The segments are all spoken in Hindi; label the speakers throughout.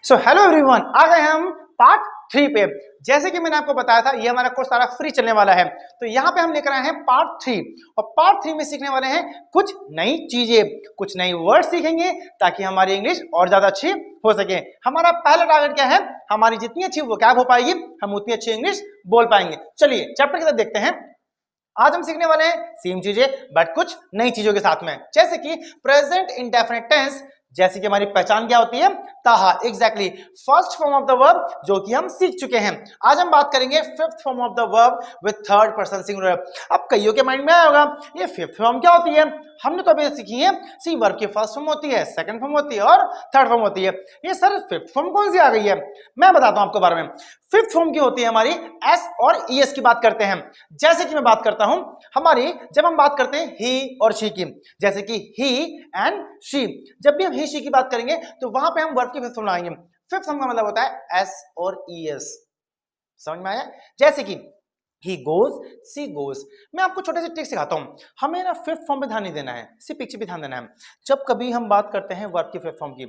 Speaker 1: सो हेलो एवरीवन, आ गए हम पार्ट 3 पे। जैसे कि मैंने आपको बताया था, ये हमारा कोर्स सारा फ्री चलने वाला है। तो यहाँ पे हम लेकर आए हैं पार्ट 3 और पार्ट 3 में सीखने वाले हैं कुछ नई चीजें, कुछ नई वर्ड सीखेंगे ताकि हमारी इंग्लिश और ज्यादा अच्छी हो सके। हमारा पहला टारगेट क्या है? हमारी जितनी अच्छी वोकैब हो पाएगी, हम उतनी अच्छी इंग्लिश बोल पाएंगे। चलिए चैप्टर की तरफ देखते हैं। आज हम सीखने वाले हैं सेम चीजें बट कुछ नई चीजों के साथ में, जैसे कि प्रेजेंट इंडेफिनिट टेंस। जैसे कि हमारी पहचान क्या होती है? ताहा, exactly first form of the verb जो कि हम सीख चुके हैं। आज हम बात करेंगे fifth form of the verb with third person singular. अब कईयों के माइंड में आया होगा ये फिफ्थ फॉर्म क्या होती है? हमने तो अभी सीखी है सी वर्ब की फर्स्ट फॉर्म होती है, सेकंड फॉर्म होती है और थर्ड फॉर्म होती है। ये सर फिफ्थ फॉर्म कौन सी आ गई है? मैं बताता हूं आपको बारे में। फिफ्थ फॉर्म की होती है हमारी एस और ईएस की बात करते हैं। जैसे कि मैं बात करता हूं हमारी, जब हम बात करते हैं ही और शी की, जैसे कि ही एंड शी, जब भी हम ही शी की बात करेंगे तो वहां पे हम वर्ब की फिफ्थ फॉर्म लगाएंगे। फिफ्थ फॉर्म का मतलब होता है एस और ईएस। समझ में आया? जैसे कि he goes, she goes। मैं आपको छोटे से ट्रिक सिखाता हूं। हमें ना फिफ्थ फॉर्म पे ध्यान नहीं देना है, सिर्फ पीछे भी ध्यान देना है जब कभी हम बात करते हैं वर्ब की फिफ्थ फॉर्म की।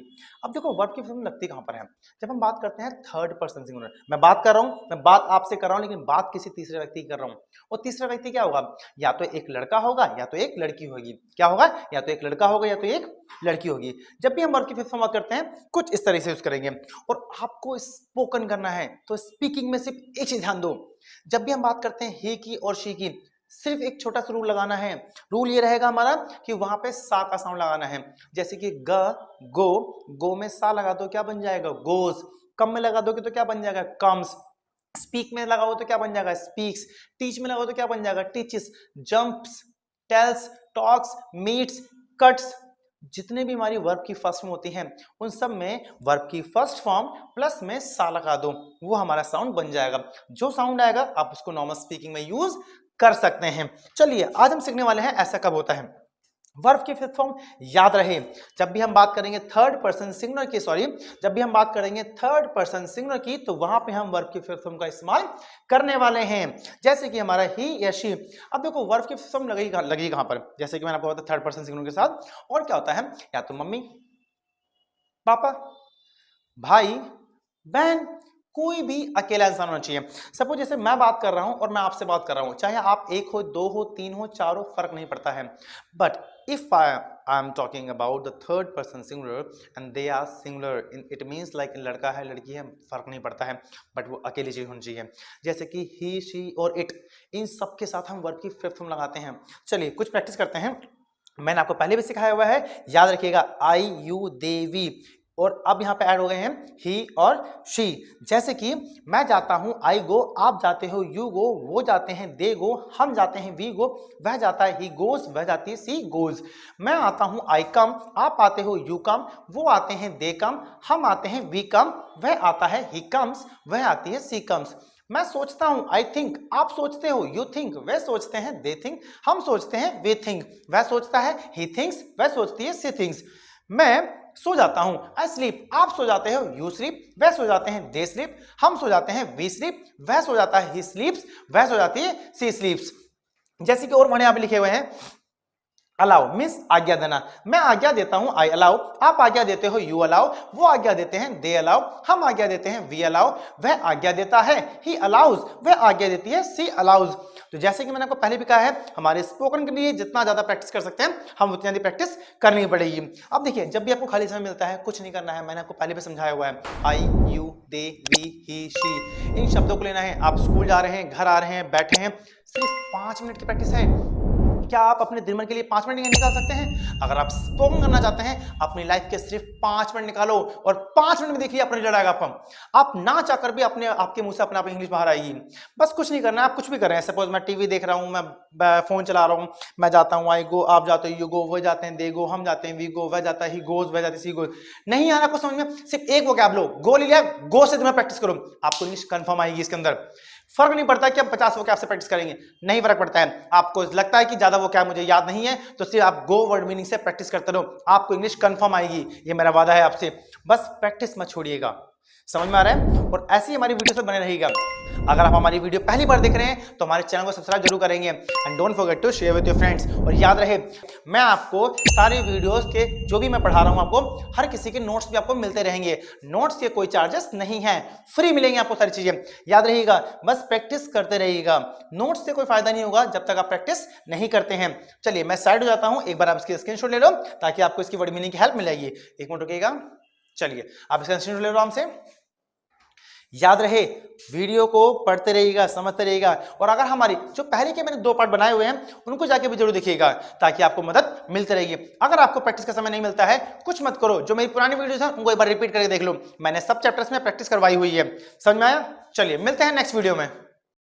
Speaker 1: अब देखो वर्ब की फिफ्थ फॉर्म लगती कहां पर है? जब हम बात करते हैं थर्ड पर्सन सिंगुलर। मैं बात कर रहा हूं, मैं बात आपसे कर रहा हूं, लेकिन बात किसी तीसरे व्यक्ति की कर रहा हूं। और तीसरा व्यक्ति क्या होगा? या तो एक लड़का होगा या तो एक लड़की होगी। क्या होगा? या तो एक लड़का होगा या तो एक लड़की होगी। जब भी हम वर्ब की फिफ्थ फॉर्म बात करते हैं कुछ इस तरह से यूज करेंगे। और आपको स्पोकन करना है तो स्पीकिंग में सिर्फ एक चीज ध्यान दो। जब भी हम बात करते हैं ही की और शी की, सिर्फ एक छोटा सा रूल लगाना है। रूल ये रहेगा हमारा कि वहां पे सा का साउंड लगाना है। जैसे कि ग, गो में सा लगा दो क्या बन जाएगा? गोज। कम में लगा दोगे तो क्या बन जाएगा? कम्स। स्पीक में लगाओ तो क्या बन जाएगा? स्पीक्स। टीच में लगाओ तो क्या बन जाएगा? Teaches. Jumps, tells, talks, meets, cuts. जितने भी हमारी वर्ब की फर्स्ट फॉर्म होती हैं उन सब में वर्ब की फर्स्ट फॉर्म प्लस में सा लगा दो, वो हमारा साउंड बन जाएगा। जो साउंड आएगा आप उसको नॉर्मल स्पीकिंग में यूज कर सकते हैं। चलिए आज हम सीखने वाले हैं ऐसा कब होता है। वर्ब की फिफ्थ फॉर्म याद रहे, जब भी हम बात करेंगे थर्ड पर्सन सिंगुलर की, जब भी हम बात करेंगे थर्ड पर्सन सिंगुलर की, तो वहां पे हम वर्ब की फिफ्थ फॉर्म का इस्तेमाल करने वाले हैं। जैसे कि हमारा ही या शी। अब देखो वर्ब की फिफ्थ फॉर्म लगेगी कहां पर? जैसे कि मैंने आपको बताया थर्ड पर्सन सिंगुलर के साथ। और क्या होता है? या तो मम्मी, पापा, भाई, बहन, कोई भी अकेला इंसान होना चाहिए। सपोज जैसे मैं बात कर रहा हूं और मैं आपसे बात कर रहा हूं, चाहे आप एक हो, दो हो, तीन हो, चार हो, फर्क नहीं पड़ता है। But if I am talking about the third person singular and they are singular, it means like लड़का है लड़की है फर्क नहीं पड़ता है, बट वो अकेली चीज होनी चाहिए। जैसे कि ही, शी और इट, इन सब के साथ हम वर्ब की फिफ्थ फॉर्म लगाते हैं। चलिए कुछ प्रैक्टिस करते हैं। मैंने आपको पहले भी सिखाया हुआ है, याद रखिएगा। आई, यू, दे, वी। और अब यहां पे ऐड हो गए हैं ही और शी। जैसे कि मैं जाता हूं, आई गो, आप जाते हो, यू गो, वो जाते हैं, दे गो, हम जाते हैं, वी गो, वह जाता है, ही गोज, वह जाती है, सी गोज। मैं आता हूं, आई कम, आप आते हो, यू कम, वो आते हैं, दे कम, हम आते हैं, वी कम, वह आता है, ही कम्स, वह आती है, सी कम्स। मैं सोचता हूं, आई थिंक, आप सोचते हो, यू थिंक, वह सोचते हैं, दे थिंक, हम सोचते हैं, वे थिंक, वह सोचता है, ही थिंक्स, वह सोचती है, सी थिंक्स। मैं सो जाता हूं, आई स्लीप, आप सो जाते हो, यू स्लीप, वह सो जाते हैं, दे स्लीप, हम सो जाते हैं, वी स्लीप, वह सो जाता है, ही स्लीप्स, वह सो जाती है, सी स्लीप्स। जैसे कि और वर्ड यहां पे लिखे हुए हैं, अलाउ मीन्स आज्ञा देना। मैं आज्ञा देता हूं, आई अलाउ, आप आज्ञा देते हो, यू अलाउ, वो आज्ञा देते हैं, दे अलाउ, हम आज्ञा देते हैं, वी अलाउ, वह आज्ञा देता है, ही अलाउज, वह आज्ञा देती है, सी अलाउज। तो जैसे कि मैंने आपको पहले भी कहा है, हमारे स्पोकन के लिए जितना ज्यादा प्रैक्टिस कर सकते हैं हम उतनी ज्यादा प्रैक्टिस करनी पड़ेगी। अब देखिए जब भी आपको खाली समय मिलता है कुछ नहीं करना है, मैंने आपको पहले भी समझाया हुआ है, I, you, they, we, he, she, इन शब्दों को लेना है। आप स्कूल जा रहे हैं, घर आ रहे हैं, बैठे हैं, सिर्फ 5 मिनट की प्रैक्टिस है। क्या आप अपने दिन भर के लिए 5 मिनट निकाल सकते हैं? अगर आप स्पोकन करना चाहते हैं अपनी लाइफ के सिर्फ 5 मिनट निकालो और 5 मिनट में देखिए अपना रिजल्ट आएगा आपको। आप ना चाहकर भी अपने आपके मुंह से अपने आप इंग्लिश बाहर आएगी। बस कुछ नहीं करना है, आप कुछ भी कर रहे हैं। सपोज मैं टीवी देख रहा हूं, मैं फोन चला रहा हूं, मैं जाता हूं, आई गो, आप जाते हो, यू गो, वो जाते हैं, दे गो, हम जाते हैं, वी गो, वह जाता है, ही गोज, वह जाती है, सी गोज। नहीं आ रहा कुछ समझ में? सिर्फ एक वोकैब लो, गो ले लिया, गो से तुम्हें प्रैक्टिस करो, आपको इंग्लिश कंफर्म आएगी इसके अंदर। फर्क नहीं पड़ता कि आप 50 वो कैब से प्रैक्टिस करेंगे, नहीं फर्क पड़ता है। आपको लगता है कि ज्यादा वो कैब मुझे याद नहीं है तो सिर्फ आप गो वर्ड मीनिंग से प्रैक्टिस करते रहो, आपको इंग्लिश कंफर्म आएगी, ये मेरा वादा है आपसे। बस प्रैक्टिस मत छोड़िएगा। समझ में आ रहा है? और ऐसी हमारी वीडियो से बने रहेगा। अगर आप हमारी वीडियो पहली बार देख रहे हैं तो हमारे चैनल को सब्सक्राइब जरूर करेंगे and don't forget to share with your friends. और याद रहे, मैं आपको सारे वीडियोस के जो भी मैं पढ़ा रहा हूं आपको, हर किसी के नोट्स भी आपको मिलते रहेंगे। नोट्स के कोई चार्जेस नहीं है, फ्री मिलेंगे आपको सारी चीजें। याद रहिएगा, बस प्रैक्टिस करते रहिएगा। नोट्स से कोई फायदा नहीं होगा जब तक आप प्रैक्टिस नहीं करते हैं। चलिए मैं साइड हो जाता हूं, एक बार आप इसकी स्क्रीनशॉट ले लो ताकि आपको इसकी वर्ड मीनिंग की हेल्प मिलेगी। एक मिनट रुकिएगा। चलिए आप इसका स्क्रीनशॉट ले लो हमसे। याद रहे, वीडियो को पढ़ते रहिएगा, समझते रहिएगा। और अगर हमारी जो पहले के मैंने 2 पार्ट बनाए हुए हैं उनको जाके भी जरूर देखिएगा ताकि आपको मदद मिलती रहेगी। अगर आपको प्रैक्टिस का समय नहीं मिलता है, कुछ मत करो, जो मेरी पुरानी वीडियोस हैं उनको एक बार रिपीट करके देख लो। मैंने सब चैप्टर्स में प्रैक्टिस करवाई हुई है। समझ में आया? चलिए मिलते हैं नेक्स्ट वीडियो में।